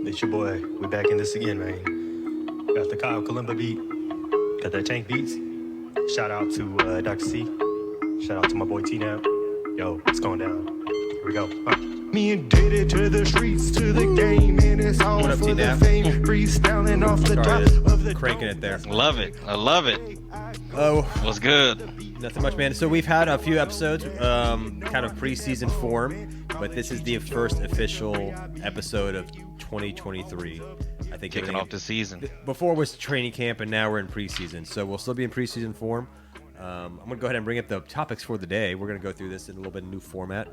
It's your boy. We back in this again, man. Got the Kyle Kalimba beat. Got that Tank Beats. Shout out to Dr. C. Shout out to my boy T-Nap. Yo, it's going down. Here we go. Me and did it to the streets, to the game, and it's all What up, for the T-Nap? fame. Freestyling off the top of the Cranking it there. Love it. I love it. Oh, What's good? nothing much, man. So we've had a few episodes, kind of preseason form, but this is the first official episode of 2023. I think Kicking off the season. Before was training camp, and now we're in preseason. So we'll still be in preseason form. I'm going to go ahead and bring up the topics for the day. We're going to go through this in a little bit of new format,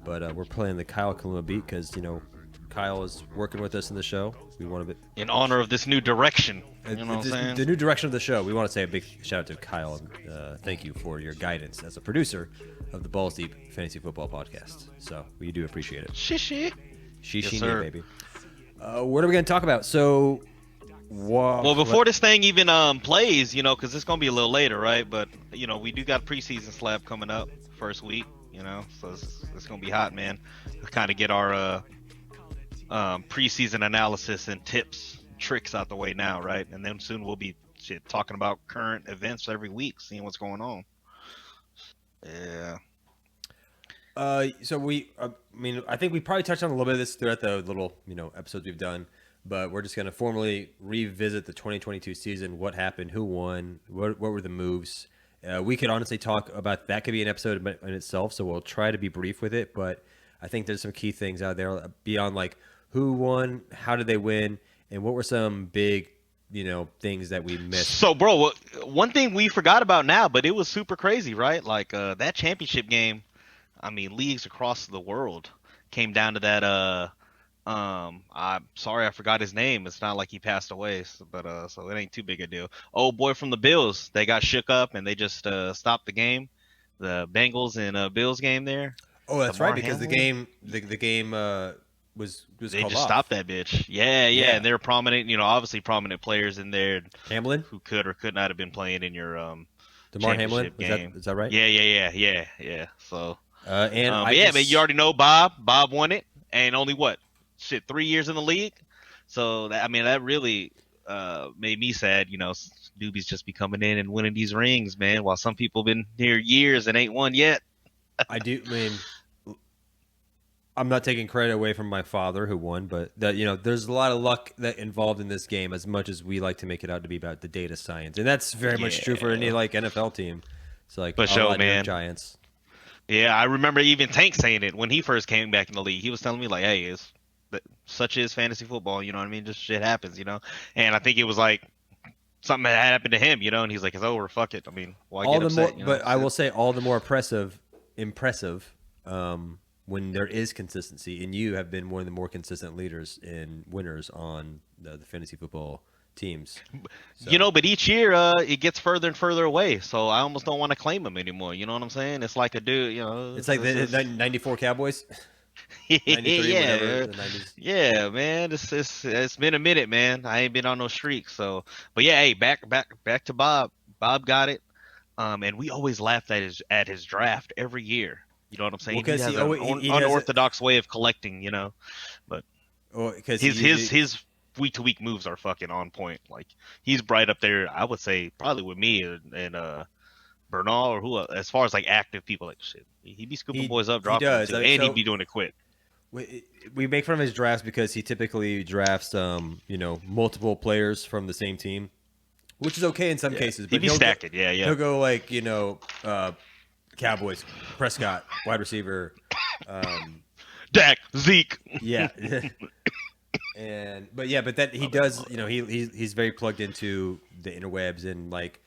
but we're playing the Kyle Kalimba beat because, you know, Kyle is working with us in the show. We want to In honor of this new direction. You know what I'm saying? The new direction of the show. We want to say a big shout out to Kyle and thank you for your guidance as a producer of the Balls Deep Fantasy Football Podcast. So we do appreciate it. Shishi. Shishi, Yes, sir. baby. What are we going to talk about? So, Well, before this thing even plays, you know, because it's going to be a little later, right? But, you know, we do got preseason slab coming up first week, you know, so it's going to be hot, man. Kind of get our preseason analysis and tips, tricks out the way now, right? And then soon we'll be talking about current events every week, seeing what's going on. Yeah. So I think we probably touched on a little bit of this throughout the little, you know, episodes we've done, but we're just going to formally revisit the 2022 season. What happened? Who won? What were the moves? We could honestly talk about that. Could be an episode in itself, so we'll try to be brief with it. But I think there's some key things out there beyond like who won, how did they win, and what were some big, you know, things that we missed. So, bro, one thing we forgot about now, but it was super crazy, right? Like that championship game. I mean, leagues across the world came down to that. I'm sorry, I forgot his name. It's not like he passed away, but so it ain't too big a deal. Old boy from the Bills, they got shook up and they just stopped the game, the Bengals and Bills game there. Oh, that's Damar right, because Hamlin? the game was They called just off. stopped that bitch. Yeah, and they're prominent, you know, obviously prominent players in there Hamlin, who could or could not have been playing in your Damar Hamlin, championship game. is that right? Yeah. So. And man, you already know Bob. Bob won it, and only 3 years in the league. So that really made me sad. You know, newbies just be coming in and winning these rings, man. While some people been here years and ain't won yet. I'm not taking credit away from my father who won, but there's a lot of luck that involved in this game. As much as we like to make it out to be about the data science, and that's very much true for any like NFL team. It's like For sure, man. Giants. Yeah, I remember even Tank saying it when he first came back in the league. He was telling me like, "Hey, such is fantasy football, you know what I mean? Just shit happens, you know." And I think it was like something that happened to him, you know, and he's like, "It's over, fuck it." I mean, why get upset? But I will say all the more impressive when there is consistency, and you have been one of the more consistent leaders and winners on the fantasy football teams. So. You know, but each year it gets further and further away, so I almost don't want to claim him anymore. You know what I'm saying? It's like a dude, you know. It's like the 94 Cowboys. 93, whatever, the 90s. Yeah, man. It's been a minute, man. I ain't been on no streak. So, but yeah, hey, back to Bob. Bob got it, and we always laughed at his draft every year. You know what I'm saying? Well, he has he an unorthodox way of collecting, you know. But his week to week moves are fucking on point. Like he's right up there. I would say probably with me and Bernal or who as far as like active people. Like shit, he'd be scooping boys up, dropping them too, and he'd be doing it quick. We make fun of his drafts because he typically drafts multiple players from the same team, which is okay in some cases. But he'd be stacking. Yeah. He'll go like Cowboys, Prescott, wide receiver, Dak, Zeke. Yeah. But that he does, you know, he's very plugged into the interwebs and like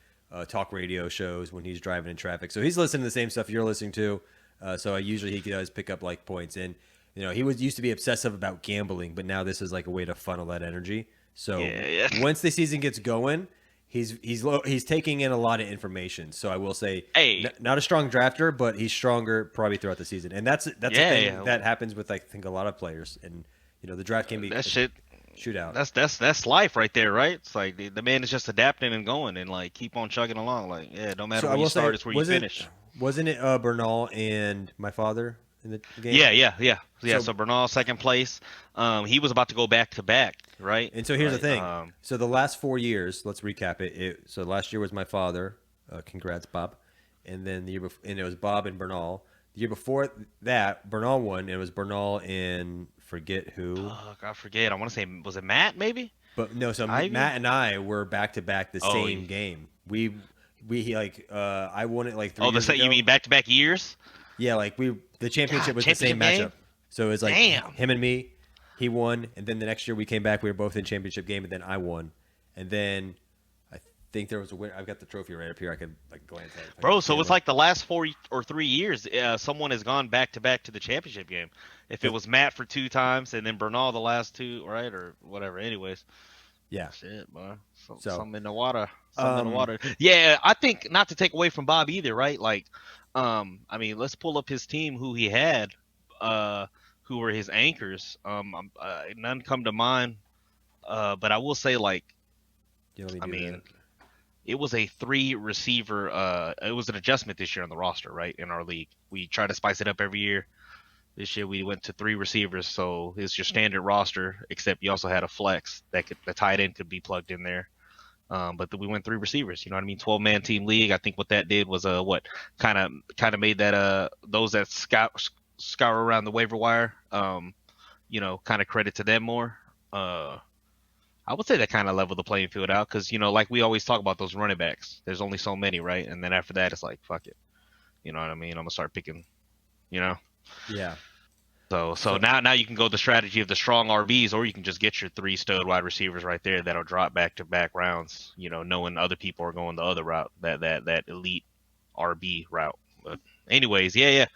talk radio shows when he's driving in traffic. So he's listening to the same stuff you're listening to. So he does pick up like points, and you know, he used to be obsessive about gambling, but now this is like a way to funnel that energy. So once the season gets going, he's taking in a lot of information. So I will say, not a strong drafter, but he's stronger probably throughout the season, and that's a thing that happens with I think a lot of players. And you know, the draft can be that shit shootout. That's life right there, right? It's like the man is just adapting and going and like keep on chugging along. Like no matter where you start, it's where you finish. Wasn't it Bernal and my father in the game? Yeah. So- So Bernal second place. He was about to go back to back, right? And so here's the Right, thing. So the last 4 years, let's recap it. So last year was my father. Congrats, Bob. And then the year before, and it was Bob and Bernal. The year before that, Bernal won. And it was Bernal and forget who. I forget. I want to say, was it Matt? Maybe. But no, so Ivy? Matt and I were back to back the Oh, same yeah. game. We like I won it like 3 Oh, years ago. you mean back to back years? Yeah, like the championship was the same championship matchup. game? So it was like Damn. him and me. He won, and then the next year we came back. We were both in championship game, and then I won. And then I think there was a winner. I've got the trophy right up here. I could like glance at it. Bro, so it's like the last 4 or 3 years, someone has gone back to back to the championship game. If it was Matt for 2 times and then Bernal the last 2, right, or whatever. Anyways, yeah. shit, bro. So- Something in the water. Something in the water. Yeah, I think not to take away from Bob either, right? Like, I mean, let's pull up his team, who he had, who were his anchors. None come to mind, but I will say, like, Yeah, let me I do mean, that. it was a 3 receiver. It was an adjustment this year on the roster, right? In our league, we try to spice it up every year. This year we went to 3 receivers, so it's your standard roster. Except you also had a flex that the tight end could be plugged in there. But we went 3 receivers. You know what I mean? 12-man team league. I think what that did was kind of made that those that scour around the waiver wire, kind of credit to them more. I would say that kind of leveled the playing field out because, like we always talk about those running backs. There's only so many, right? And then after that, it's like, fuck it. You know what I mean? I'm going to start picking, Yeah. So now you can go the strategy of the strong RBs, or you can just get your 3 stud wide receivers right there that'll drop back-to-back rounds, knowing other people are going the other route, that elite RB route. But anyways, yeah.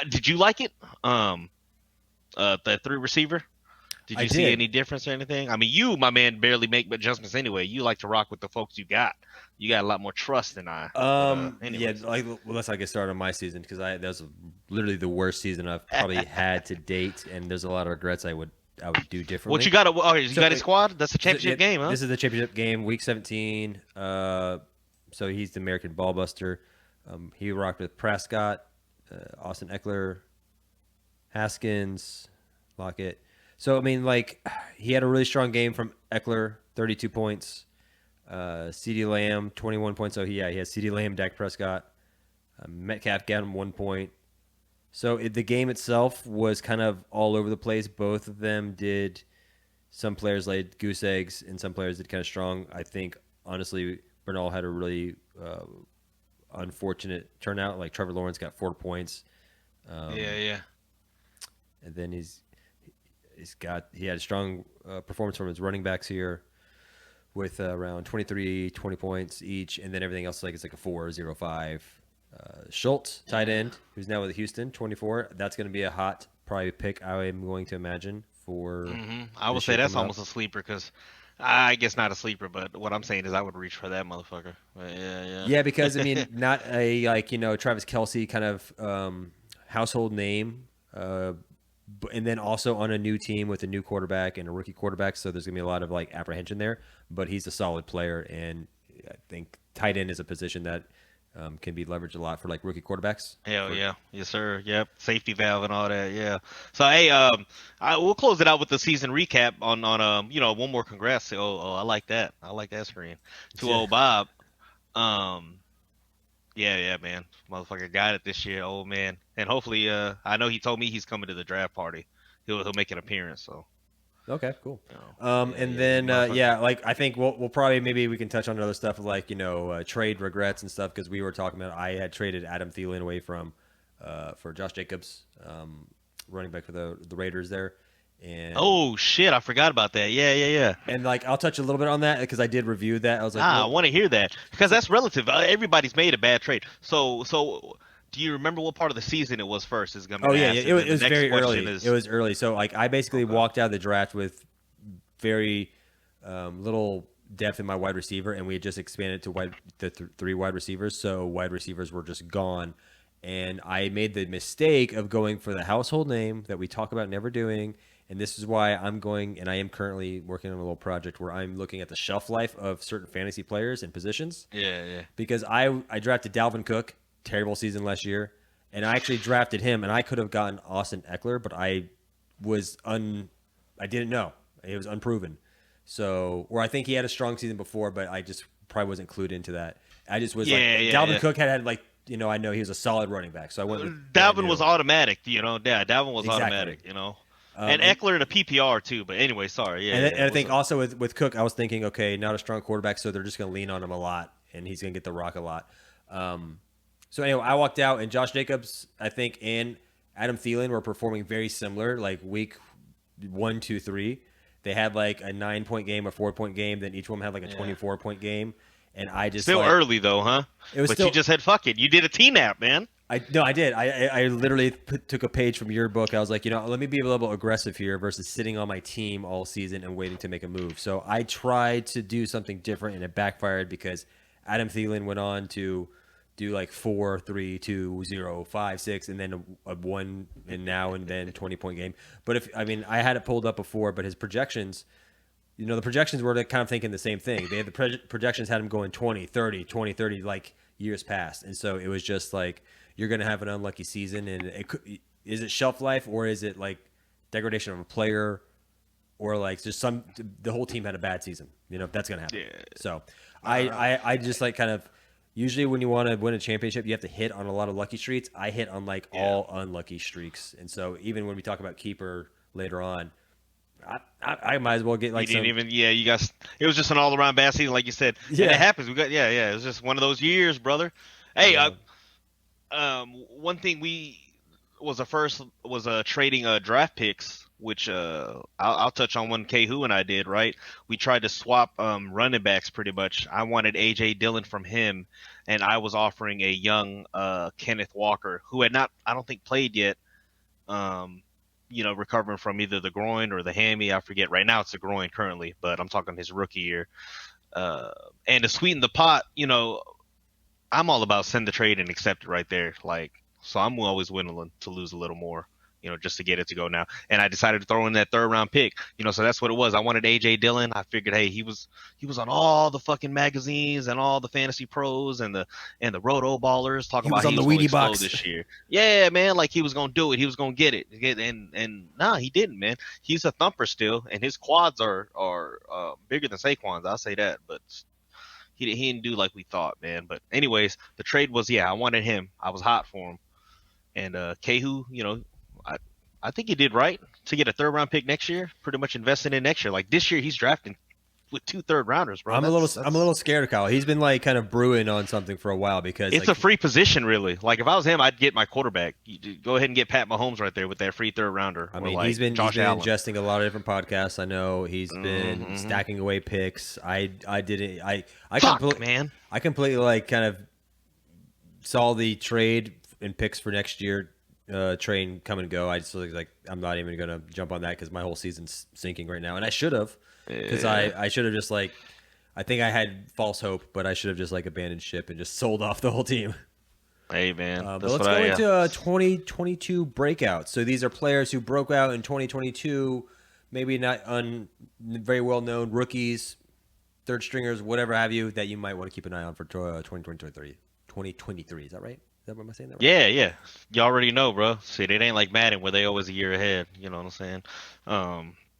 Did you like it? The 3 receiver? Did you see any difference or anything? I mean, you, my man, barely make adjustments anyway. You like to rock with the folks you got. You got a lot more trust than I. Yeah, anyways. let's not get started on my season because that was literally the worst season I've probably had to date, and there's a lot of regrets I would do differently. What you got? You So, got a squad? That's a championship game, huh? This is the championship game, week 17. So he's the American ball buster. He rocked with Prescott, Austin Eckler, Haskins, Lockett. So I mean, like, he had a really strong game from Eckler, 32 points. CeeDee Lamb, 21 points. So he has CeeDee Lamb, Dak Prescott. Metcalf got him 1 point. So the game itself was kind of all over the place. Both of them did. Some players laid goose eggs, and some players did kind of strong. I think, honestly, Bernal had a really unfortunate turnout. Like, Trevor Lawrence got 4 points. Yeah. And then he had a strong performance from his running backs here with around 20 points each, and then everything else it's like a 4-0-5. Schultz, tight end, who's now with Houston, 24. That's going to be a hot probably pick, I am going to imagine, for I would say that's almost a sleeper because I guess not a sleeper, but what I'm saying is I would reach for that motherfucker. But Yeah, because, I mean, not a, Travis Kelce kind of household name, and then also on a new team with a new quarterback and a rookie quarterback, so there's going to be a lot of, apprehension there. But he's a solid player, and I think tight end is a position that can be leveraged a lot for, rookie quarterbacks. Hell yeah. Yes, sir. Yep. Safety valve and all that. Yeah. So, hey, we'll close it out with the season recap on one more congrats. Oh, I like that. I like that screen. To old Bob. Yeah, man. Motherfucker got it this year, old man. And hopefully, I know he told me he's coming to the draft party. He'll make an appearance, so. Okay, cool. then I think we'll probably maybe we can touch on other stuff trade regrets and stuff because we were talking about I had traded Adam Thielen away from for Josh Jacobs, running back for the Raiders there. And oh shit, I forgot about that. Yeah. And I'll touch a little bit on that because I did review that. I was like, I want to hear that because that's relative. Everybody's made a bad trade. So do you remember what part of the season it was first? Is going to be It was very early. It was early. So I basically walked out of the draft with very little depth in my wide receiver, and we had just expanded to the 3 wide receivers. So wide receivers were just gone, and I made the mistake of going for the household name that we talk about never doing. And this is why I'm going, and I am currently working on a little project where I'm looking at the shelf life of certain fantasy players and positions. Yeah. Because I drafted Dalvin Cook, terrible season last year, and I actually drafted him, and I could have gotten Austin Eckler, but I didn't know. It was unproven. So, or I think he had a strong season before, but I just probably wasn't clued into that. I just was like, Dalvin Cook had like, I know he was a solid running back, so I went with Dalvin was automatic, Yeah, Dalvin was Exactly. automatic, and Eckler in a PPR too. But anyway, sorry. And I think also with Cook, I was thinking, okay, not a strong quarterback, so they're just going to lean on him a lot, and he's going to get the rock a lot. So anyway, I walked out, and Josh Jacobs, I think, and Adam Thielen were performing very similar, like week 1, 2, 3. They had like a 9-point game, a 4-point game, then each one had like a 24-point game. And I just still early though, huh? But you just said fuck it. You did a T-nap, man. I did. I literally took a page from your book. I was like, let me be a little aggressive here versus sitting on my team all season and waiting to make a move. So I tried to do something different, and it backfired because Adam Thielen went on to do like 4, 3, 2, 0, 5, 6, and then a 1 and now and then 20-point game. But I had it pulled up before, but his projections, the projections were kind of thinking the same thing. They had the projections had him going 20, 30, 20, 30 like years past. And so it was just like, you're going to have an unlucky season, and is it shelf life, or is it like degradation of a player, or like just the whole team had a bad season? That's going to happen. Yeah. So I just like kind of, usually when you want to win a championship, you have to hit on a lot of lucky streaks. I hit on like all unlucky streaks. And so even when we talk about keeper later on, I might as well get like it was just an all around bad season, like you said. Yeah, and it happens. It was just one of those years, brother. Hey, one thing was trading draft picks, which I'll touch on one K-Hoo and I did, right? We tried to swap running backs pretty much. I wanted A.J. Dillon from him, and I was offering a young Kenneth Walker, who had not, I don't think, played yet, recovering from either the groin or the hammy. I forget. Right now it's the groin currently, but I'm talking his rookie year. And to sweeten the pot, I'm all about send the trade and accept it right there. So I'm always willing to lose a little more, just to get it to go now. And I decided to throw in that 3rd round pick, so that's what it was. I wanted A.J. Dillon. I figured, hey, he was on all the fucking magazines and all the fantasy pros and the roto ballers talking about he was going to explode this year. Yeah, man, like he was going to do it. He was going to get it. And nah, he didn't, man. He's a thumper still, and his quads are bigger than Saquon's. I'll say that, but he didn't do like we thought, man. But anyways, the trade was, I wanted him. I was hot for him. And K-Hoo, I think he did right to get a 3rd round pick next year, pretty much investing in next year. Like this year he's drafting with 2 3rd rounders, bro. I'm a little scared of Kyle. He's been like kind of brewing on something for a while because it's a free position, really. Like if I was him, I'd get my quarterback. You go ahead and get Pat Mahomes right there with that free 3rd rounder. I mean, he's been ingesting a lot of different podcasts. I know he's been stacking away picks. I completely like kind of saw the trade and picks for next year train come and go. I just like I'm not even gonna jump on that because my whole season's sinking right now, and I should have, because I should have just like, I think I had false hope, but I should have just like abandoned ship and just sold off the whole team. Hey man, but let's go into 2022 breakout. So these are players who broke out in 2022, maybe not very well known rookies, 3rd stringers, whatever have you, that you might want to keep an eye on for 2023. 2023, is that right? Am I saying that right? Yeah. You already know, bro. See, it ain't like Madden where they always a year ahead. You know what I'm saying?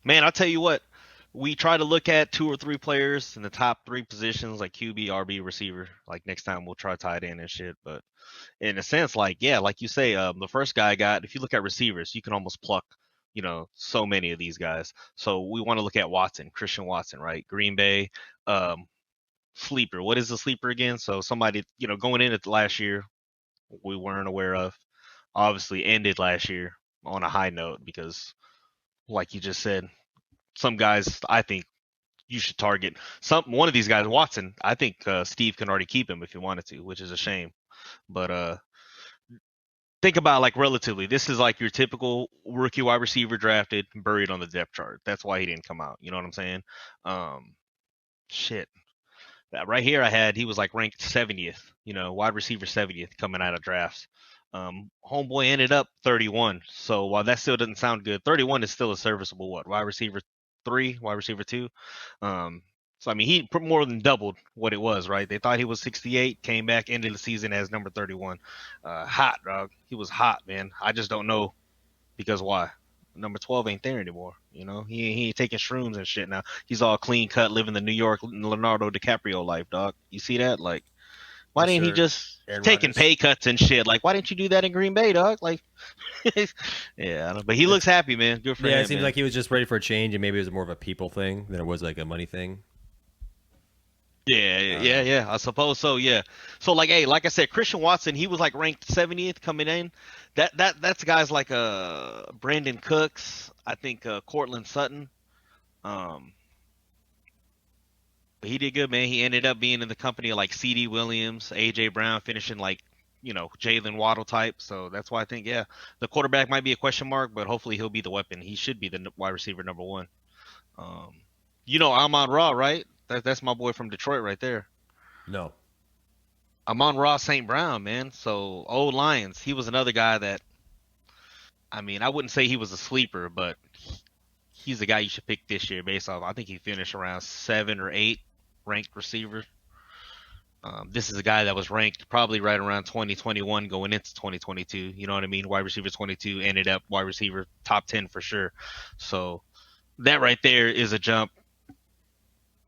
Man, I'll tell you what. We try to look at 2 or 3 players in the top 3 positions, like QB, RB, receiver. Like next time we'll try tight end and shit. But in a sense, like you say, the first guy I got, if you look at receivers, you can almost pluck, so many of these guys. So we want to look at Christian Watson, right? Green Bay, sleeper. What is the sleeper again? So somebody, going in at the last year, we weren't aware of, obviously ended last year on a high note because, like you just said, some guys I think you should target. One of these guys, Watson, I think Steve can already keep him if he wanted to, which is a shame. But think about like relatively, this is like your typical rookie wide receiver drafted, buried on the depth chart. That's why he didn't come out. You know what I'm saying? Shit. Right here, he was like ranked 70th, wide receiver 70th coming out of drafts. Homeboy ended up 31. So while that still doesn't sound good, 31 is still a serviceable wide receiver 3, wide receiver 2. So I mean, he more than doubled what it was, right? They thought he was 68, came back, ended the season as number 31. Hot, dog. He was hot, man. I just don't know because why? Number 12 ain't there anymore. You know, he ain't taking shrooms and shit now. He's all clean cut, living the New York Leonardo DiCaprio life, dog. You see that? Like, why I'm didn't he sure just Aaron taking Rodgers. pay cuts and shit? Like, why didn't you do that in Green Bay, dog? Like, yeah, I don't, but he looks happy, man. Good for him. Yeah, it seems man. like he was just ready for a change, and maybe it was more of a people thing than it was like a money thing. Yeah. I suppose so. Yeah. So like, hey, like I said, Christian Watson, he was like ranked 70th coming in. That's guys like Brandon Cooks, I think Cortland Sutton. But he did good, man. He ended up being in the company of like C.D. Williams, A.J. Brown, finishing like Jalen Waddle type. So that's why I think the quarterback might be a question mark, but hopefully he'll be the weapon. He should be the wide receiver number one. Amon-Ra, right? That's my boy from Detroit right there. No. Amon-Ra St. Brown, man. So old Lions. He was another guy that, I mean, I wouldn't say he was a sleeper, but he's the guy you should pick this year based off. I think he finished around 7 or 8 ranked receiver. This is a guy that was ranked probably right around 2021 going into 2022. You know what I mean? Wide receiver 22 ended up wide receiver top 10 for sure. So that right there is a jump.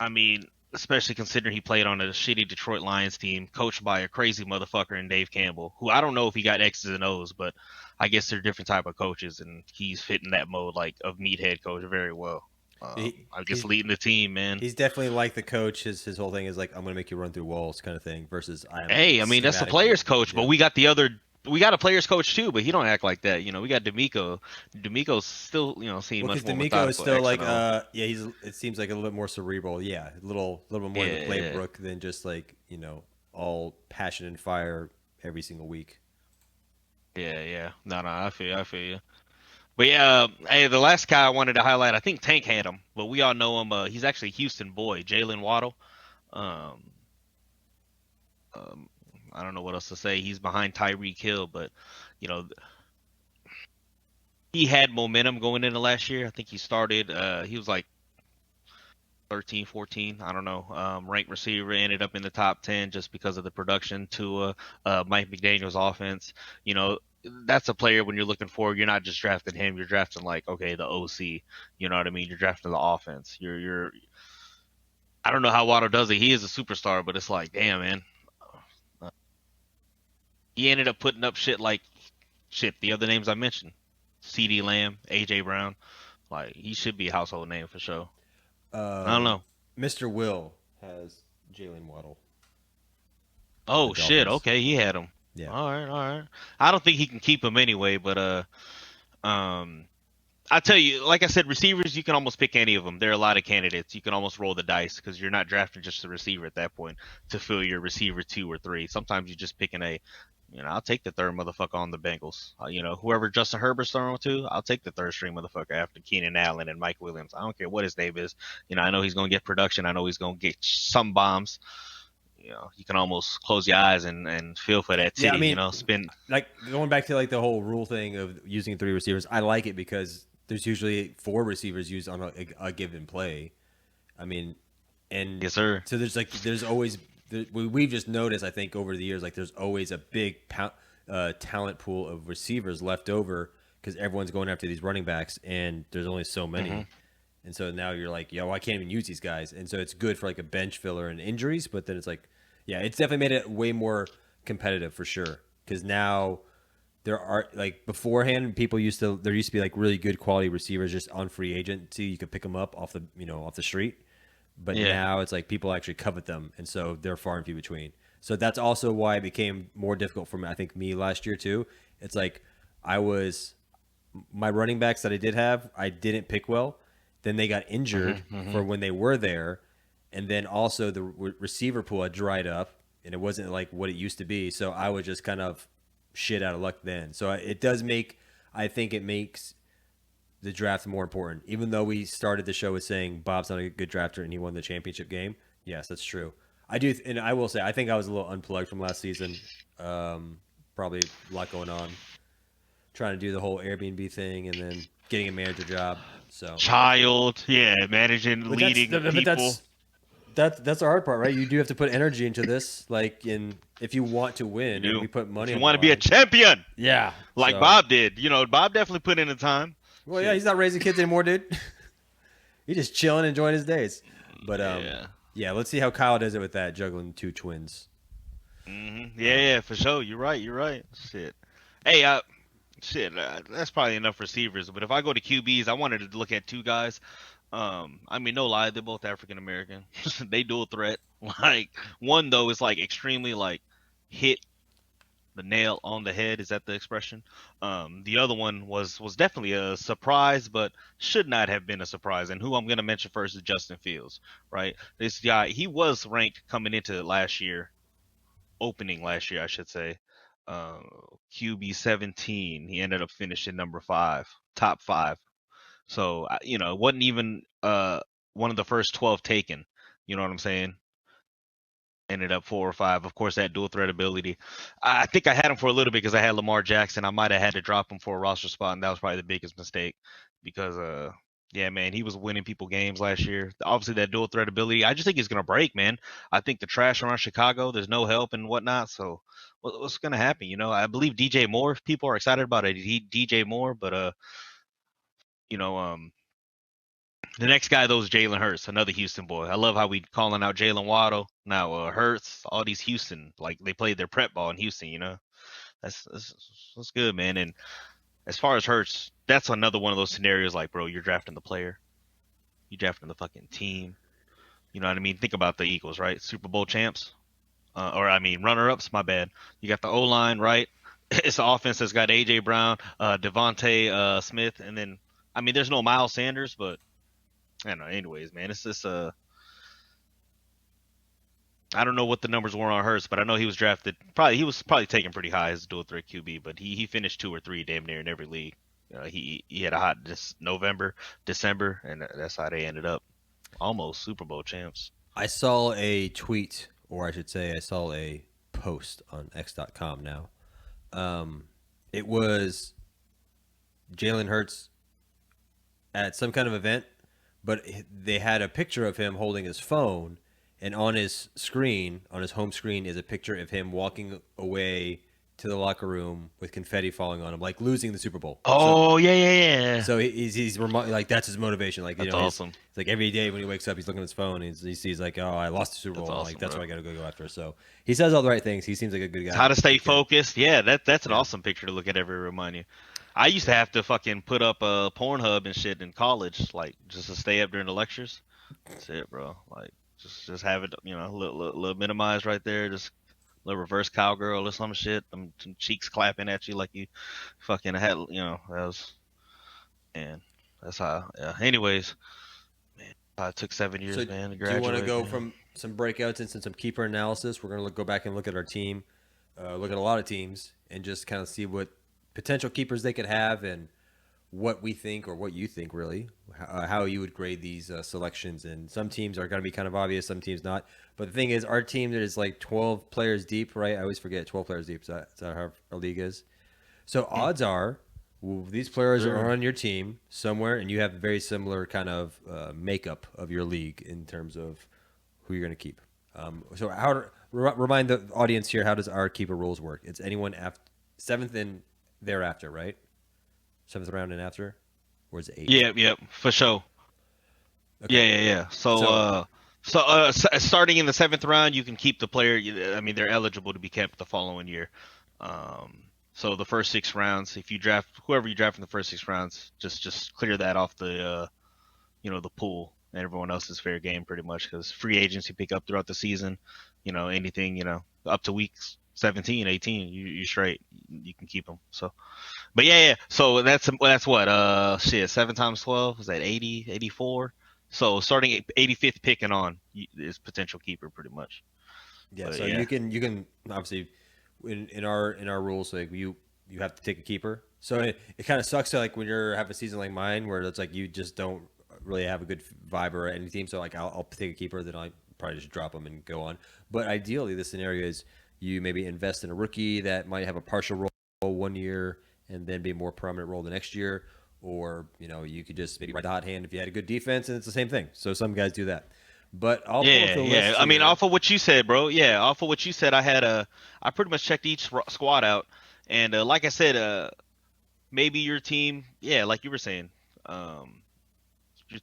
I mean, especially considering he played on a shitty Detroit Lions team, coached by a crazy motherfucker in Dave Campbell, who I don't know if he got X's and O's, but I guess they're different type of coaches, and he's fitting that mode like of meathead coach very well. I guess leading the team, man. He's definitely like the coach. His whole thing is like, I'm going to make you run through walls kind of thing versus I mean, that's the players coach, but we got a players coach too, but he don't act like that. We got D'Amico. D'Amico's still, seeing much more D'Amico is still like, it seems like a little bit more cerebral. Yeah, a little bit more of a playbook than just like, all passion and fire every single week. Yeah. No, I feel you. But yeah, hey, the last guy I wanted to highlight, I think Tank had him, but we all know him. He's actually a Houston boy, Jalen Waddle. I don't know what else to say. He's behind Tyreek Hill, but he had momentum going into last year. I think he started. He was like 13, 14. I don't know. Ranked receiver, ended up in the top 10 just because of the production to Mike McDaniel's offense. That's a player when you're looking for. You're not just drafting him. You're drafting like, okay, the OC. You know what I mean? You're drafting the offense. I don't know how Waddle does it. He is a superstar, but it's like, damn, man. He ended up putting up shit like the other names I mentioned. C.D. Lamb, A.J. Brown. Like, he should be a household name for sure. I don't know. Mr. Will has Jalen Waddle. Oh, shit. Okay, he had him. Yeah. All right. I don't think he can keep him anyway, but I tell you, like I said, receivers, you can almost pick any of them. There are a lot of candidates. You can almost roll the dice because you're not drafting just a receiver at that point to fill your receiver 2 or 3. Sometimes you're just picking I'll take the third motherfucker on the Bengals. Whoever Justin Herbert's throwing to, I'll take the third string motherfucker after Keenan Allen and Mike Williams. I don't care what his name is. I know he's going to get production. I know he's going to get some bombs. You can almost close your eyes and feel for that city. Yeah, I mean, spin. Like going back to like the whole rule thing of using 3 receivers. I like it because there's usually 4 receivers used on a given play. I mean, and yes, sir. So there's always we've just noticed, I think, over the years, like there's always a big talent pool of receivers left over because everyone's going after these running backs, and there's only so many. Mm-hmm. And so now you're like, I can't even use these guys. And so it's good for like a bench filler and injuries, but then it's like, yeah, it's definitely made it way more competitive for sure. Because now there are like beforehand, there used to be like really good quality receivers just on free agency. You could pick them up off the street. But now it's like people actually covet them. And so they're far and few between. So that's also why it became more difficult for me last year too. It's like my running backs that I did have, I didn't pick well. Then they got injured for when they were there. And then also the receiver pool had dried up and it wasn't like what it used to be. So I was just kind of shit out of luck then. So I think it makes the draft more important. Even though we started the show with saying Bob's not a good drafter and he won the championship game. Yes, that's true. I do. And I will say, I think I was a little unplugged from last season. Probably a lot going on. Trying to do the whole Airbnb thing and then getting a manager job. So managing, leading people. that's the hard part, right? You do have to put energy into this, like if you want to win, and we put money. If on you want to be a champion, yeah, like Bob did. Bob definitely put in the time. Well, yeah, he's not raising kids anymore, dude. He's just chilling, enjoying his days. But yeah, let's see how Kyle does it with that juggling 2 twins. Mm-hmm. Yeah, for sure. You're right. Shit. Hey, that's probably enough receivers. But if I go to QBs, I wanted to look at 2 guys. I mean, no lie, they're both African American. They dual threat. Like one though is like extremely like hit the nail on the head. Is that the expression? The other one was definitely a surprise, but should not have been a surprise. And who I'm gonna mention first is Justin Fields. Right, this guy, he was ranked coming into opening last year, I should say. QB 17. He ended up finishing number 5, top 5. So it wasn't even one of the first 12 taken. You know what I'm saying? Ended up 4 or 5. Of course, that dual threat ability. I think I had him for a little bit because I had Lamar Jackson. I might have had to drop him for a roster spot, and that was probably the biggest mistake because yeah, man, he was winning people games last year. Obviously, that dual threat ability, I just think he's gonna break, man. I think the trash around Chicago, there's no help and whatnot. So, what's gonna happen? I believe DJ Moore. People are excited about it. DJ Moore, but you know, the next guy though is Jalen Hurts, another Houston boy. I love how we calling out Jalen Waddle now. Hurts, all these Houston, like they played their prep ball in Houston. That's good, man. And as far as Hurts, that's another one of those scenarios like, bro, you're drafting the player, you drafting the fucking team. You know what I mean? Think about the Eagles, right? Super Bowl champs, runner-ups. My bad. You got the O line, right? It's the offense that's got AJ Brown, Devontae Smith, and then there's no Miles Sanders, but I don't know. Anyways, man, it's just I don't know what the numbers were on Hurts, but I know he was drafted. He was probably taken pretty high as a dual threat QB, but he finished 2 or 3 damn near in every league. He had a hot November, December, and that's how they ended up almost Super Bowl champs. I saw a tweet, or I should say, I saw a post on X.com now. It was Jalen Hurts at some kind of event, but they had a picture of him holding his phone, and on his screen, on his home screen, is a picture of him walking away to the locker room with confetti falling on him, like losing the Super Bowl. Oh, yeah. So he's like, that's his motivation. Like, that's awesome. It's like every day when he wakes up, he's looking at his phone, and he sees like, oh, I lost the Super Bowl. Awesome, that's what I got to go after. So he says all the right things. He seems like a good guy. How to stay focused. Yeah, that's an awesome picture to look at every remind you. I used to have to fucking put up a Pornhub and shit in college, like just to stay up during the lectures. That's it, bro. Like just have it, a little minimized right there. Just a little reverse cowgirl or some shit. Some cheeks clapping at you like you fucking had, that was, and that's how. Yeah. Anyways, man, it took 7 years, man, to graduate. Do you want to go from some breakouts into some keeper analysis? We're gonna go back and look at our team, look at a lot of teams, and just kind of see what potential keepers they could have and what we think, or what you think, really, how you would grade these selections. And some teams are going to be kind of obvious, some teams not. But the thing is, our team is like 12 players deep, right? I always forget 12 players deep. Is that how our league is? So odds are these players are on your team somewhere, and you have a very similar kind of makeup of your league in terms of who you're going to keep. So remind the audience here, how does our keeper rules work? It's anyone after 7th and thereafter, right? 7th round and after, or is it 8th? Yeah, for sure. Okay. Yeah. So starting in the 7th round, you can keep the player. They're eligible to be kept the following year. So the first 6 rounds, if you draft whoever you draft in the first 6 rounds, just clear that off the the pool, and everyone else is fair game pretty much, because free agents you pick up throughout the season, anything up to weeks 17, 18, you straight, you can keep them. So, but yeah. So that's what 7 times 12 is that 80, 84. So starting 85th pick and on is potential keeper pretty much. Yeah. But, so you can obviously in our rules, like you have to take a keeper. So it kind of sucks to, like, when you're have a season like mine where it's like you just don't really have a good vibe or any team. So like I'll take a keeper, then I'll probably just drop them and go on. But ideally, the scenario is you maybe invest in a rookie that might have a partial role 1 year and then be a more prominent role the next year. Or, you could just maybe ride the hot hand if you had a good defense, and it's the same thing. So some guys do that. But I'll pull up Yeah, the yeah. list I mean, here. off of what you said, bro. Yeah, off of what you said, I pretty much checked each squad out, and like I said, maybe your team, yeah, like you were saying, um,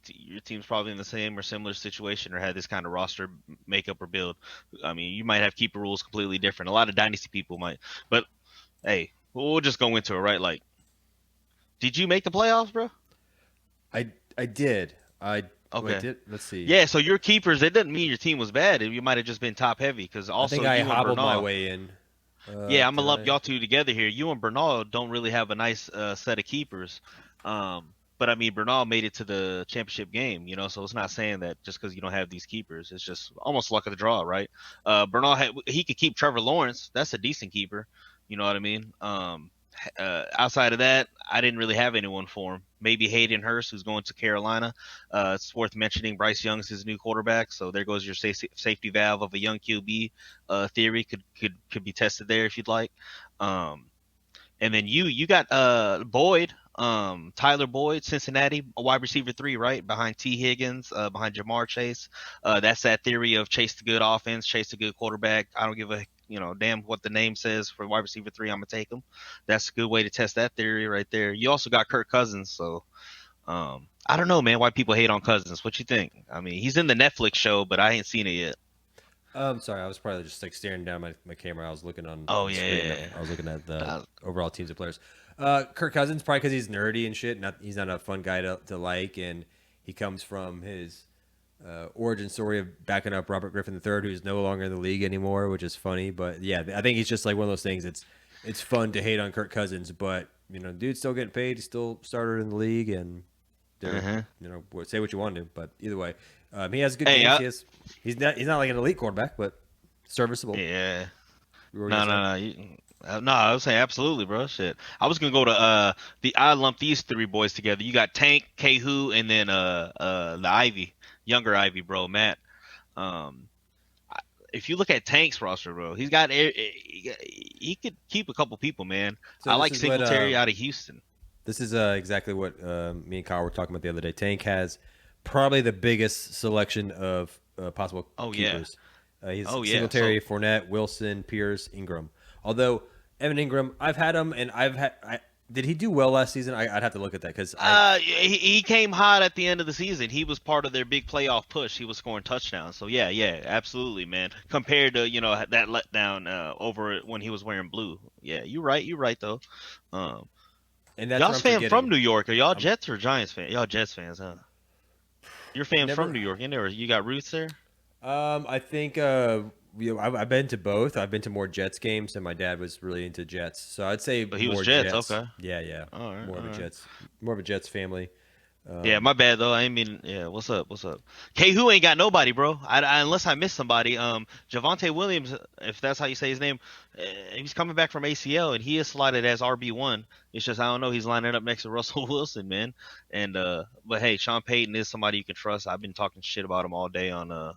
your team's probably in the same or similar situation or had this kind of roster makeup or build. I mean, you might have keeper rules completely different. A lot of dynasty people might, but hey, we'll just go into it, right? Like, did you make the playoffs, bro? I did. Wait, Okay. let's see. Yeah, so your keepers, it doesn't mean your team was bad. You might have just been top heavy because I also think I you and hobbled my Bernal. way in. Yeah, I'm gonna Did lump I? y'all two together here. You and Bernal don't really have a nice set of keepers. But I mean, Bernal made it to the championship game, so it's not saying that just because you don't have these keepers, it's just almost luck of the draw, right? Bernal he could keep Trevor Lawrence. That's a decent keeper. You know what I mean? Outside of that, I didn't really have anyone for him. Maybe Hayden Hurst, who's going to Carolina. It's worth mentioning Bryce Young's his new quarterback, so there goes your safety valve of a young QB. Theory could be tested there if you'd like. Um, and then you got Boyd, Tyler Boyd, Cincinnati, a wide receiver 3, right behind T Higgins, behind Jamar Chase. That's that theory of chase the good offense, chase the good quarterback. I don't give a damn what the name says for wide receiver 3. I'm gonna take him. That's a good way to test that theory right there. You also got Kirk Cousins, so I don't know, man, why people hate on Cousins. What you think? I mean, he's in the Netflix show, but I ain't seen it yet. Sorry, I was probably just like staring down my camera. I was looking on Oh the yeah, screen. yeah, I was looking at the yeah. overall teams of players. Kirk Cousins, probably because he's nerdy and shit. He's not a fun guy to like, and he comes from his origin story of backing up Robert Griffin III, who's no longer in the league anymore, which is funny. But yeah, I think he's just like one of those things. It's fun to hate on Kirk Cousins, but dude's still getting paid. He's still starter in the league, and they're say what you want to, but either way, he has good Hey, games. He's not like an elite quarterback, but serviceable. yeah. You were No, gonna no, say? no. No, I was saying absolutely, bro. Shit. I was gonna go to I lumped these 3 boys together. You got Tank, Kehu, and then the Ivy, younger Ivy, bro, Matt. Um, if you look at Tank's roster, bro, he could keep a couple people, man. So I this like is what Singletary out of Houston. this is exactly what me and Kyle were talking about the other day. Tank has probably the biggest selection of possible Oh yeah. keepers. He's Oh yeah. So Singletary, Fournette, Wilson, Pierce, Ingram. Although Evan Ingram, I've had him, and did he do well last season? I'd have to look at that because he came hot at the end of the season. He was part of their big playoff push. He was scoring touchdowns. So yeah, absolutely, man. Compared to that letdown over when he was wearing blue. Yeah, you're right though. and that's what Y'all's I'm fan forgetting. from New York. Are y'all I'm Jets or Giants fan? Y'all Jets fans, huh? Your fans never. from New York, in there? You got roots there? I think I've been to both. I've been to more Jets games, and my dad was really into Jets, so I'd say But he was more Jets. Jets. Okay. Yeah, All right. more All of a right. Jets family. Yeah, my bad though. I ain't mean. Yeah, what's up? What's up? K who ain't got nobody, bro. Unless I missed somebody. Javonte Williams, if that's how you say his name, he's coming back from ACL and he is slotted as RB1. It's just I don't know. He's lining up next to Russell Wilson, man. And but hey, Sean Payton is somebody you can trust. I've been talking shit about him all day on the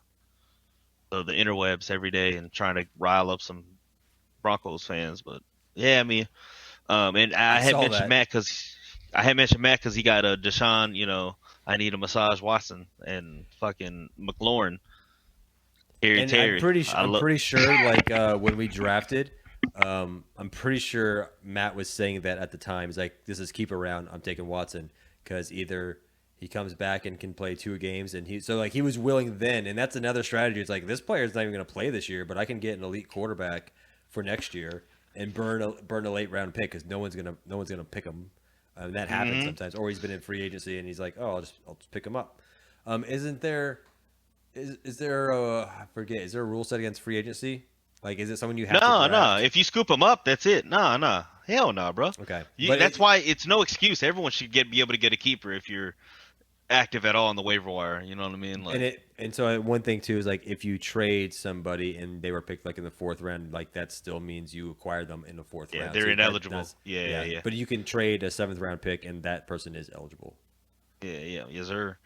interwebs every day and trying to rile up some Broncos fans. But yeah, I mean, and I saw that. I had mentioned Matt because he got a Deshaun. I need a massage Watson and fucking McLaurin, Terry And I'm Terry. pretty sure like when we drafted, I'm pretty sure Matt was saying that at the time. He's like, "This is keep around. I'm taking Watson because either he comes back and can play 2 games, and he was willing then, and that's another strategy. It's like this player's not even going to play this year, but I can get an elite quarterback for next year and burn a late round pick because no one's gonna pick him. That happens sometimes. Or he's been in free agency and he's like, oh, I'll just pick him up. Isn't there? Is there I forget? Is there a rule set against free agency? Like, is it someone you have to No, no. draft? If you scoop him up, that's it. No, no. Hell no, bro. Okay, That's why it's no excuse. Everyone should be able to get a keeper if you're active at all on the waiver wire. You know what I mean? Like, and so one thing too is like if you trade somebody and they were picked like in the 4th round, like that still means you acquired them in the 4th yeah, round. they're So ineligible. Yeah. But you can trade a 7th round pick and that person is eligible. Yeah, yes, sir.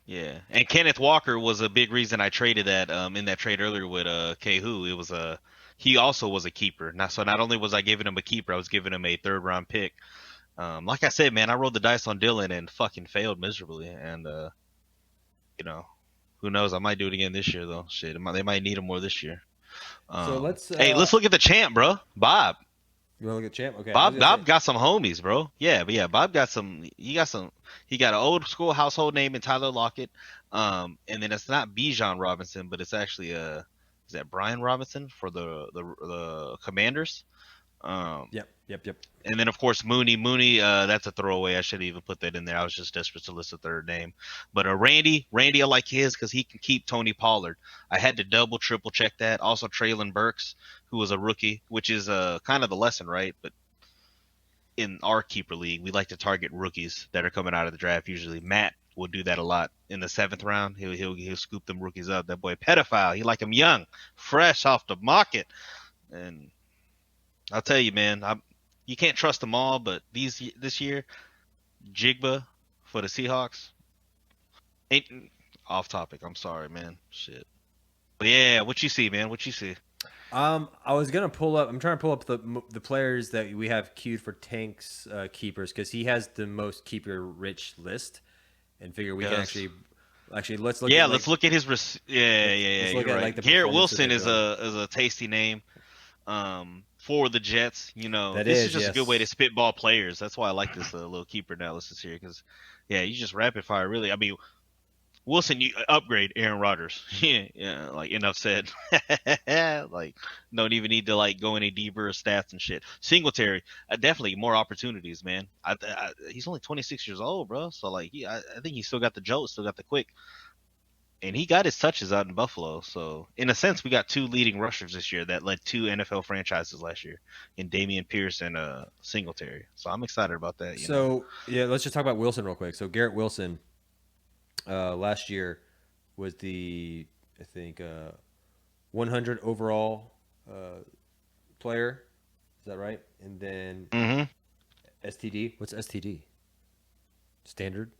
Yeah, and Kenneth Walker was a big reason I traded that in that trade earlier with Kehu. It was he also was a keeper. So not only was I giving him a keeper, I was giving him a 3rd round pick. Like I said, man, I rolled the dice on Dylan and fucking failed miserably. And you know, Who knows? I might do it again this year though. Shit, they might need him more this year. So let's. Hey, let's look at the champ, bro. Bob. You want to look at champ? Okay. I was gonna say, Bob got some homies, bro. Yeah, but yeah, Bob got some. He got some. He got an old school household name in Tyler Lockett. And then it's not Bijan Robinson, but it's actually is that Brian Robinson for the Commanders? Yep. And then of course Mooney, that's a throwaway. I shouldn't even put that in there. I was just desperate to list a third name. But Randy, I like his because he can keep Tony Pollard. I had to double, triple check that. Also Traylon Burks, who was a rookie, which is kind of the lesson, right? But in our keeper league, we like to target rookies that are coming out of the draft. Usually Matt will do that a lot in the 7th round. He'll scoop them rookies up. That boy pedophile. He like him young, fresh off the market. And I'll tell you, man, you can't trust them all, but this year, Jigba for the Seahawks ain't off topic. I'm sorry, man. Shit. But yeah, what you see, man? What you see? I was gonna pull up. I'm trying to pull up the players that we have queued for Tank's keepers because he has the most keeper-rich list, and figure we can actually let's look. Yeah, at, let's look at his. Yeah. Look You're at, right. the Garrett performances Wilson they've is done. a tasty name. For the Jets, That this is, is just yes. a good way to spitball players. That's why I like this little keeper analysis here because, yeah, you just rapid fire. Really, I mean, Wilson, you upgrade Aaron Rodgers. Yeah, like enough said. Like, don't even need to like go any deeper stats and shit. Singletary, definitely more opportunities, man. He's only 26 years old, bro. So like, I think he still got the jolt, still got the quick, and he got his touches out in Buffalo. So in a sense, we got 2 leading rushers this year that led 2 NFL franchises last year, in Damian Pierce and Singletary. So I'm excited about that. Yeah, let's just talk about Wilson real quick. So Garrett Wilson, last year was the I think 100 overall player. Is that right? And then STD. What's STD? Standard.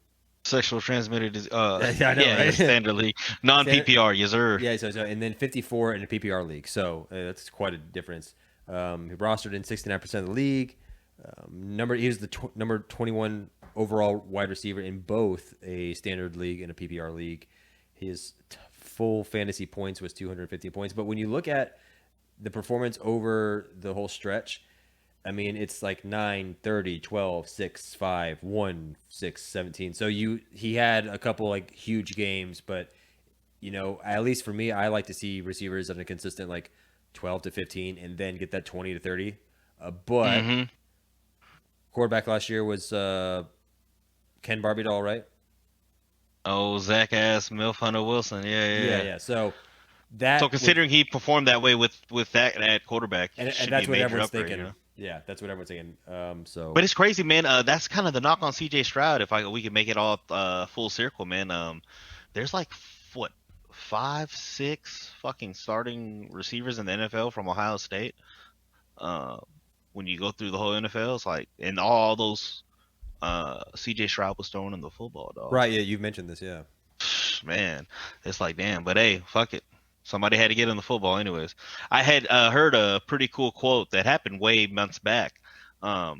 Sexual transmitted disease. Yeah, I know, right? Standard league, non PPR, yes sir. Yeah, so and then 54 in a PPR league. So that's quite a difference. He rostered in 69% of the league. He was the number 21 overall wide receiver in both a standard league and a PPR league. His full fantasy points was 250 points. But when you look at the performance over the whole stretch, I mean, it's like 9, 30, 12, 6, 5, 1, 6, 17. So he had a couple like huge games, but at least for me, I like to see receivers on a consistent like 12 to 15 and then get that 20 to 30. But quarterback last year was Ken Barbie-Doll, right? Oh, Zach ass Milf Hunter Wilson. Yeah. So considering he performed that way with that at quarterback, and should that's be a what major everyone's upgrade, thinking. Yeah, that's what everyone's thinking. But it's crazy, man. That's kind of the knock on CJ Stroud. If we can make it all full circle, man. There's like what 5, 6 fucking starting receivers in the NFL from Ohio State. When you go through the whole NFL, it's like, and all those CJ Stroud was throwing in the football, dog. Right? Yeah, you've mentioned this. Yeah, man, it's like damn. But hey, fuck it. Somebody had to get in the football anyways. I had heard a pretty cool quote that happened way months back. I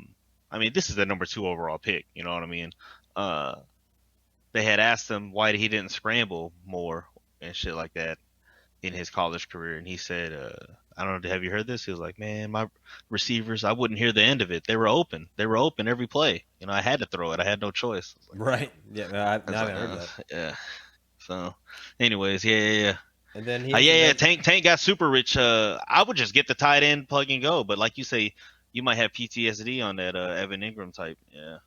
mean, this is the number 2 overall pick. You know what I mean? They had asked him why he didn't scramble more and shit like that in his college career. And he said, I don't know, have you heard this? He was like, man, my receivers, I wouldn't hear the end of it. They were open. They were open every play. I had to throw it. I had no choice. Like, right. Yeah, I haven't heard that. Yeah. So, anyways, yeah. And then Tank got super rich. I would just get the tight end, plug and go. But like you say, you might have PTSD on that Evan Ingram type. Yeah,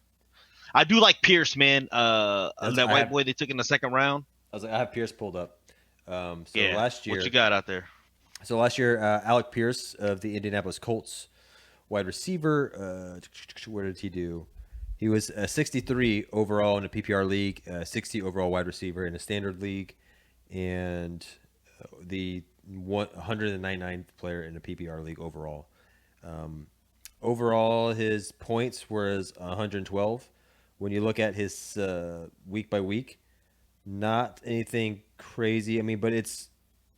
I do like Pierce, man. That white boy they took in the 2nd round. I was like, I have Pierce pulled up. Last year, what you got out there? So last year, Alec Pierce of the Indianapolis Colts, wide receiver. Where did he do? He was 63 overall in a PPR league, 60 overall wide receiver in a standard league, and the 199th player in a PPR league overall. Overall, his points was 112. When you look at his week by week, not anything crazy. I mean, but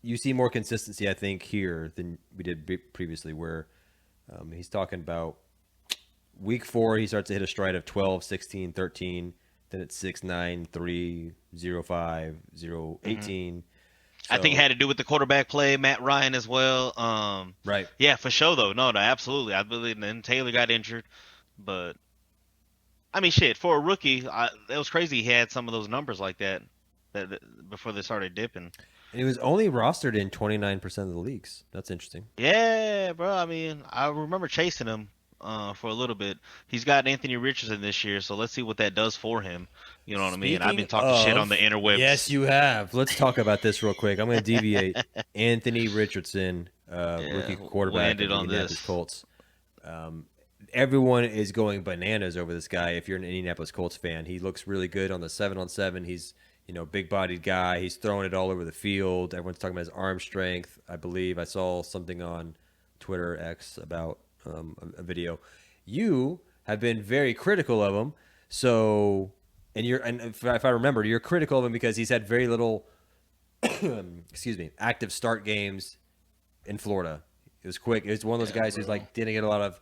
you see more consistency, I think, here than we did previously, where he's talking about week 4, he starts to hit a stride of 12, 16, 13, Then it's 6'9", 305, 018. I think it So, had to do with the quarterback play, Matt Ryan as well. right. Yeah, for sure though. No, absolutely. I believe. And then Taylor got injured, but I mean, shit, for a rookie, that was crazy. He had some of those numbers like that before they started dipping. And he was only rostered in 29% of the leagues. That's interesting. Yeah, bro. I mean, I remember chasing him for a little bit. He's got Anthony Richardson this year, so let's see what that does for him. You know what I mean? I've been Speaking talking shit on of, the interwebs. yes, you have. Let's talk about this real quick. I'm going to deviate. Anthony Richardson, rookie quarterback of the Indianapolis Colts. Everyone is going bananas over this guy. If you're an Indianapolis Colts fan, he looks really good on the 7-on-7. He's big-bodied guy. He's throwing it all over the field. Everyone's talking about his arm strength. I believe I saw something on Twitter X about a video. You have been very critical of him. So, and if I remember, you're critical of him because he's had very little, active start games in Florida. It was quick. It was one of those guys who's like didn't get a lot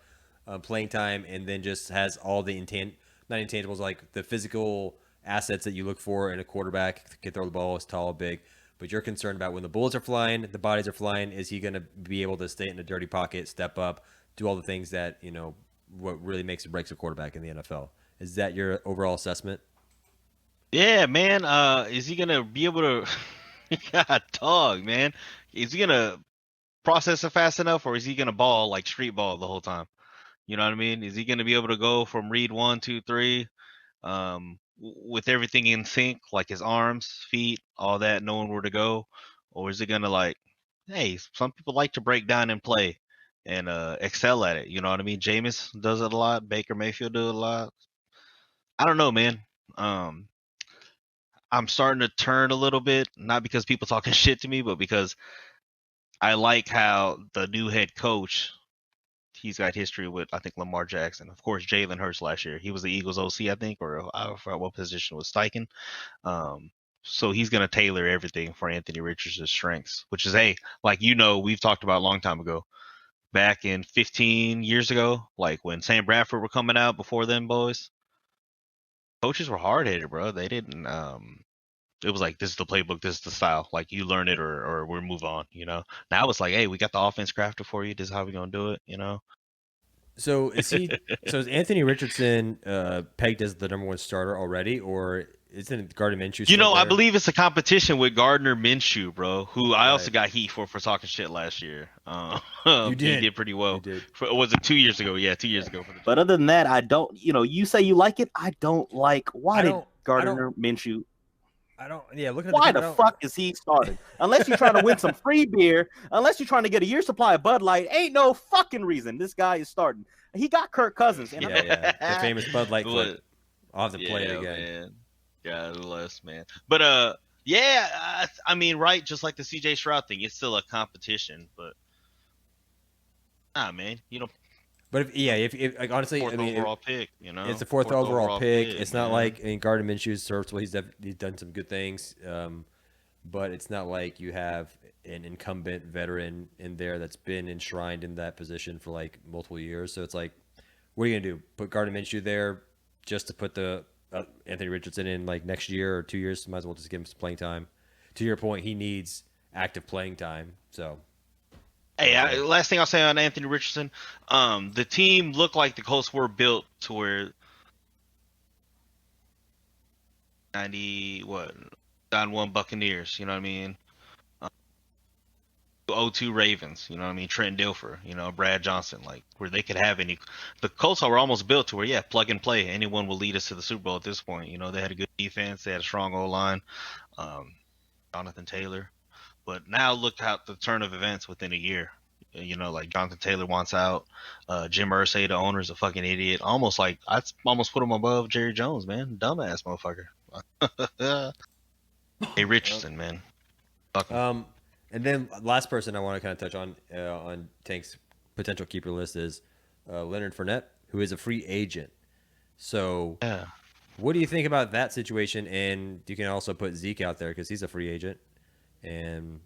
of playing time, and then just has all the not intangibles, like the physical assets that you look for in a quarterback. Can throw the ball, is tall, big. But you're concerned about when the bullets are flying, the bodies are flying. Is he going to be able to stay in a dirty pocket, step up, do all the things that what really makes or breaks a quarterback in the NFL? Is that your overall assessment? Yeah, man. Is he gonna be able to? God, dog, man. Is he gonna process it fast enough, or is he gonna ball like street ball the whole time? You know what I mean? Is he gonna be able to go from read 1, 2, 3, with everything in sync, like his arms, feet, all that, knowing where to go, or is it gonna like, hey, some people like to break down and play and excel at it. You know what I mean? Jameis does it a lot. Baker Mayfield does it a lot. I don't know, man. I'm starting to turn a little bit, not because people talking shit to me, but because I like how the new head coach, he's got history with, I think, Lamar Jackson. Of course, Jalen Hurts last year. He was the Eagles OC, I think, or I forgot what position was Steichen. So he's going to tailor everything for Anthony Richardson's strengths, which is, hey, like, we've talked about a long time ago, back in 15 years ago, like when Sam Bradford were coming out before them boys, coaches were hard-headed, bro. They didn't, it was like, this is the playbook, this is the style. Like, you learn it or we'll move on, Now it's like, hey, we got the offense crafted for you. This is how we're going to do it, So is Anthony Richardson pegged as the number one starter already, or isn't Gardner Minshew still there? I believe it's a competition with Gardner Minshew, bro, who I also got heat for talking shit last year. You did. He did pretty well. Was it 2 years ago? Yeah, 2 years ago. But other than that, I don't, you say you like it. I don't like, why did Gardner Minshew? Why the fuck is he starting? Unless you're trying to win some free beer, unless you're trying to get a year's supply of Bud Light, ain't no fucking reason this guy is starting. He got Kirk Cousins. And the famous Bud Light clip. I'll have to play it again. Man. God bless, man. But I mean, right, just like the CJ Stroud thing, it's still a competition, but man, But if like, honestly, fourth overall pick, it's a fourth overall pick. It's not like, Gardner Minshew's serviceable. He's done some good things, but it's not like you have an incumbent veteran in there that's been enshrined in that position for like multiple years. So it's like, what are you gonna do? Put Gardner Minshew there just to put the Anthony Richardson in like next year or 2 years? Might as well just give him some playing time. To your point, he needs active playing time. So. Hey, last thing I'll say on Anthony Richardson, the team looked like the Colts were built to where down 1 Buccaneers, you know what I mean? 0-2 Ravens, you know what I mean? Trent Dilfer, Brad Johnson, like where they could have any. The Colts were almost built to where, plug and play. Anyone will lead us to the Super Bowl at this point. They had a good defense, they had a strong O-line, Jonathan Taylor. But now look at the turn of events within a year. Like Jonathan Taylor wants out. Jim Irsay, the owner, is a fucking idiot. Almost put him above Jerry Jones, man. Dumbass motherfucker. Hey, Richardson, man. Fuck him. And then last person I want to kind of touch on Tank's potential keeper list is Leonard Fournette, who is a free agent. So what do you think about that situation? And you can also put Zeke out there because he's a free agent. And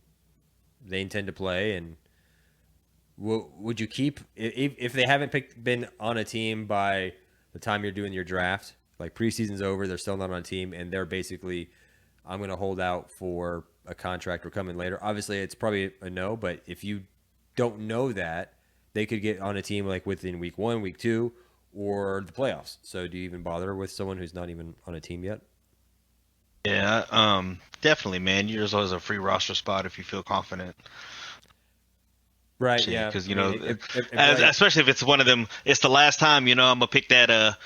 they intend to play. And would you keep if they haven't been on a team by the time you're doing your draft? Like preseason's over, they're still not on a team, and they're basically, I'm going to hold out for a contract or come in later. Obviously, it's probably a no, but if you don't know that, they could get on a team like within week 1, week 2, or the playoffs. So do you even bother with someone who's not even on a team yet? Yeah, definitely, man. There's always a free roster spot if you feel confident. Right, yeah. Because especially if it's one of them, it's the last time. I'm gonna pick that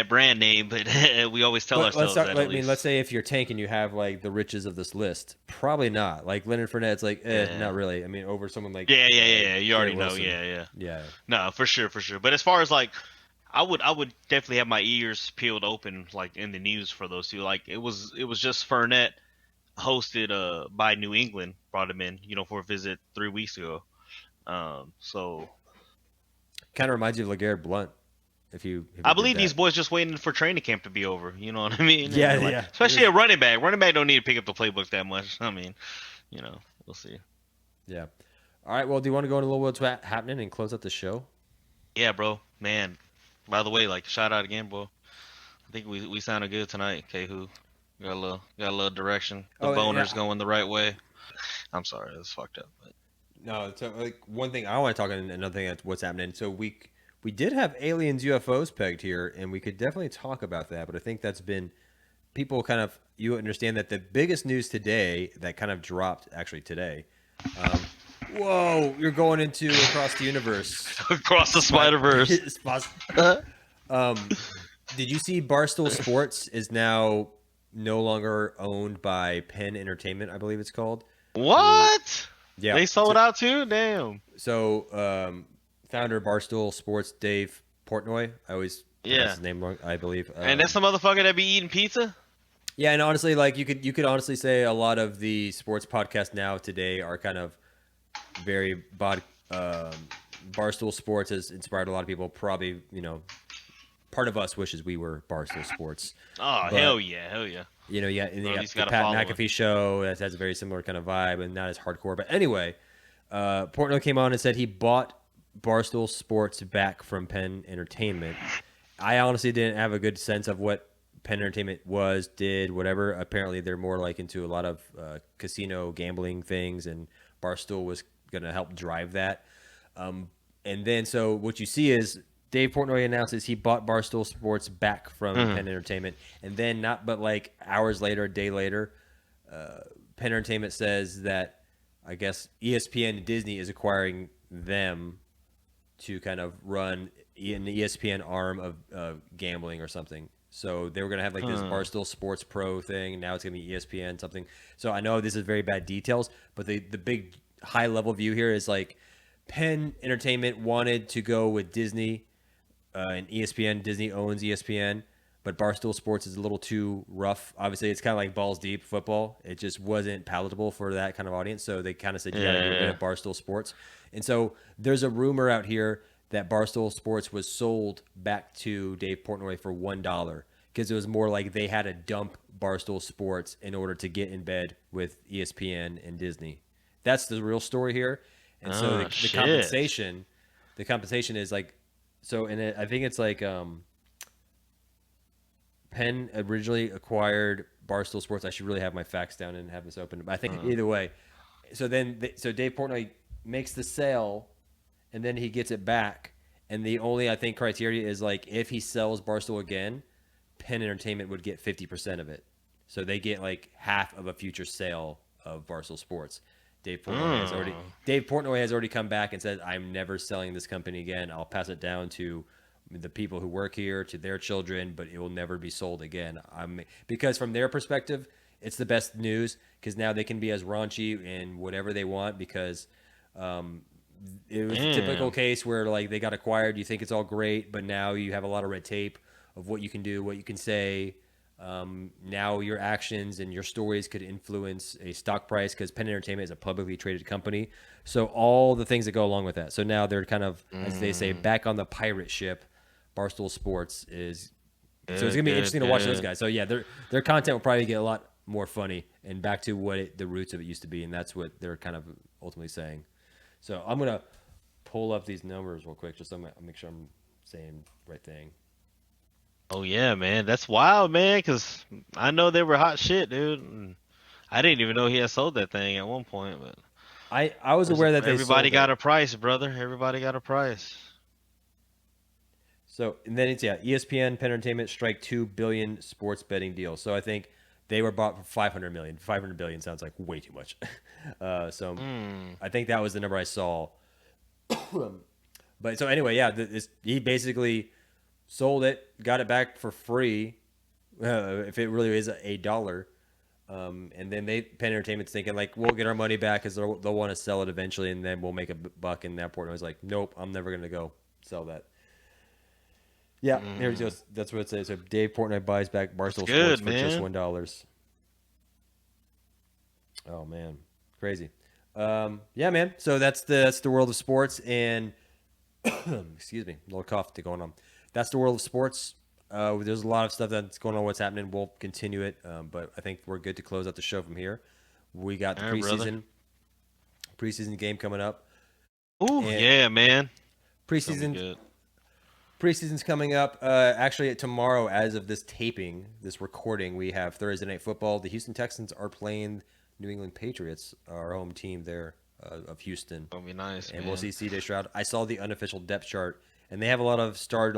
brand name, but we always tell ourselves that. Let's say if you're Tank and you have like the riches of this list, probably not. Like Leonard Fournette's like, not really. I mean, over someone like yeah. You already know, Wilson. yeah. No, for sure. But as far as like, I would definitely have my ears peeled open, like in the news for those two. Like it was just Fournette hosted by New England, brought him in, for a visit 3 weeks ago. So kind of reminds you of LeGarrette Blount. I believe these boys just waiting for training camp to be over. You know what I mean? Yeah. Especially a running back. Running back don't need to pick up the playbook that much. I mean, we'll see. Yeah. All right. Well, do you want to go into a little what's happening and close out the show? Yeah, bro. Man. By the way, like shout out again, bro. I think we sounded good tonight. K-Who got a little direction. The boner's going the right way. I'm sorry, that's fucked up. But. No, so like one thing I want to talk about, another thing that's what's happening. So we did have aliens, UFOs pegged here, and we could definitely talk about that. But I think that's been people kind of you understand that the biggest news today that kind of dropped actually today. Whoa, you're going into across the universe, across the Spider-Verse. Did you see Barstool Sports is now no longer owned by Penn Entertainment? I believe it's called. What? Yeah, they sold out too. Damn. So, founder of Barstool Sports, Dave Portnoy. I always pronounce his name wrong, I believe. And that's the motherfucker that be eating pizza. Yeah, and honestly, like you could honestly say a lot of the sports podcasts now today are kind of very Barstool Sports has inspired a lot of people. Probably, part of us wishes we were Barstool Sports. Oh, but, hell yeah. You got the Pat McAfee show that has a very similar kind of vibe and not as hardcore. But anyway, Portnoy came on and said he bought Barstool Sports back from Penn Entertainment. I honestly didn't have a good sense of what Penn Entertainment did, whatever. Apparently, they're more like into a lot of casino gambling things, and Barstool was going to help drive that. And then, so what you see is Dave Portnoy announces he bought Barstool Sports back from Penn Entertainment, and then like hours later, a day later, Penn Entertainment says that I guess ESPN and Disney is acquiring them to kind of run an ESPN arm of gambling or something. So they were going to have like this Barstool Sports Pro thing. Now it's going to be ESPN something. So I know this is very bad details, but the big high level view here is like Penn Entertainment wanted to go with Disney. And ESPN, Disney owns ESPN, but Barstool Sports is a little too rough. Obviously, it's kind of like balls deep football. It just wasn't palatable for that kind of audience. So they kind of said, you got to get rid of Barstool Sports. And so there's a rumor out here that Barstool Sports was sold back to Dave Portnoy for $1 because it was more like they had to dump Barstool Sports in order to get in bed with ESPN and Disney. That's the real story here. And so the compensation is like, so, and I think it's like Penn originally acquired Barstool Sports. I should really have my facts down and have this open. But I think either way. So then, so Dave Portnoy makes the sale, and then he gets it back. And the only, I think, criteria is like if he sells Barstool again, Penn Entertainment would get 50% of it. So they get like half of a future sale of Barstool Sports. Dave Portnoy has already come back and said, I'm never selling this company again. I'll pass it down to the people who work here, to their children, but it will never be sold again. Because from their perspective, it's the best news because now they can be as raunchy and whatever they want because it was a typical case where like they got acquired. You think it's all great, but now you have a lot of red tape of what you can do, what you can say. Now your actions and your stories could influence a stock price because Penn Entertainment is a publicly traded company. So all the things that go along with that. So now they're kind of, as they say, back on the pirate ship. Barstool Sports is. So it's gonna be interesting to watch those guys. So yeah, their content will probably get a lot more funny and back to what the roots of it used to be, and that's what they're kind of ultimately saying. So I'm gonna pull up these numbers real quick just so I make sure I'm saying the right thing. Oh yeah, man, that's wild, man. Cause I know they were hot shit, dude. And I didn't even know he had sold that thing at one point, but I was aware that they everybody sold got it. a price, brother. Everybody got a price. So and then it's ESPN Penn Entertainment strike $2 billion sports betting deal. So I think they were bought for 500 million. 500 billion sounds like way too much. I think that was the number I saw. But so anyway, yeah, he basically sold it, got it back for free, if it really is $1. And then Penn Entertainment's thinking like, we'll get our money back because they'll want to sell it eventually, and then we'll make a buck. And that Portnoy was like, nope, I'm never gonna go sell that. Yeah, here he goes. That's what it says. So Dave Portnoy buys back Barstool Sports for just $1. Oh man, crazy. Yeah, man. So that's the world of sports, and excuse me, a little cough going on. That's the world of sports. There's a lot of stuff that's going on. What's happening? We'll continue it, but I think we're good to close out the show from here. We got the preseason game coming up. Oh yeah, man. Preseason's coming up. Actually, tomorrow, as of this taping, this recording, we have Thursday Night Football. The Houston Texans are playing New England Patriots, our home team there of Houston. That'll be nice, and man. We'll see C.J. Stroud. I saw the unofficial depth chart, and they have a lot of starter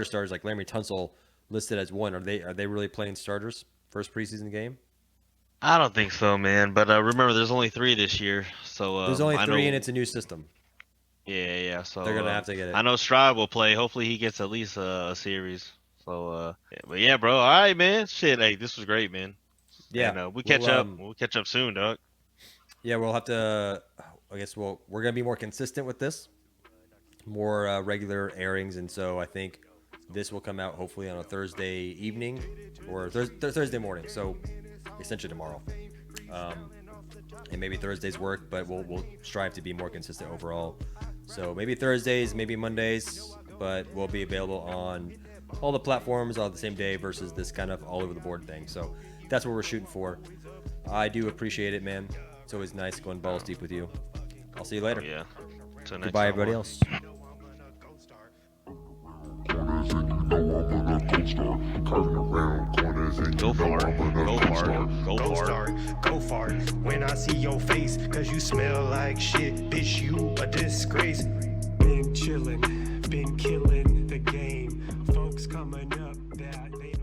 stars like Laremy Tunsil listed as one. Are they really playing starters first preseason game? I don't think so, man. But remember, there's only 3 this year, so there's only 3, and it's a new system. Yeah. So they're gonna have to get it. I know Stroud will play. Hopefully, he gets at least a series. So, but yeah, bro. All right, man. Shit, hey, this was great, man. Yeah, and, we'll catch up. We'll catch up soon, dog. Yeah, we'll have to. I guess we're gonna be more consistent with this, more regular airings, and so I think this will come out hopefully on a Thursday evening or Thursday morning. So essentially tomorrow, and maybe Thursdays work, but we'll strive to be more consistent overall. So maybe Thursdays, maybe Mondays, but we'll be available on all the platforms on the same day versus this kind of all over the board thing. So that's what we're shooting for. I do appreciate it, man. It's always nice going balls deep with you. I'll see you later. Yeah. Goodbye, everybody else. Go far. Go far. When I see your face, cause you smell like shit, bitch, you a disgrace. Been chillin', been killing the game. Folks coming up that they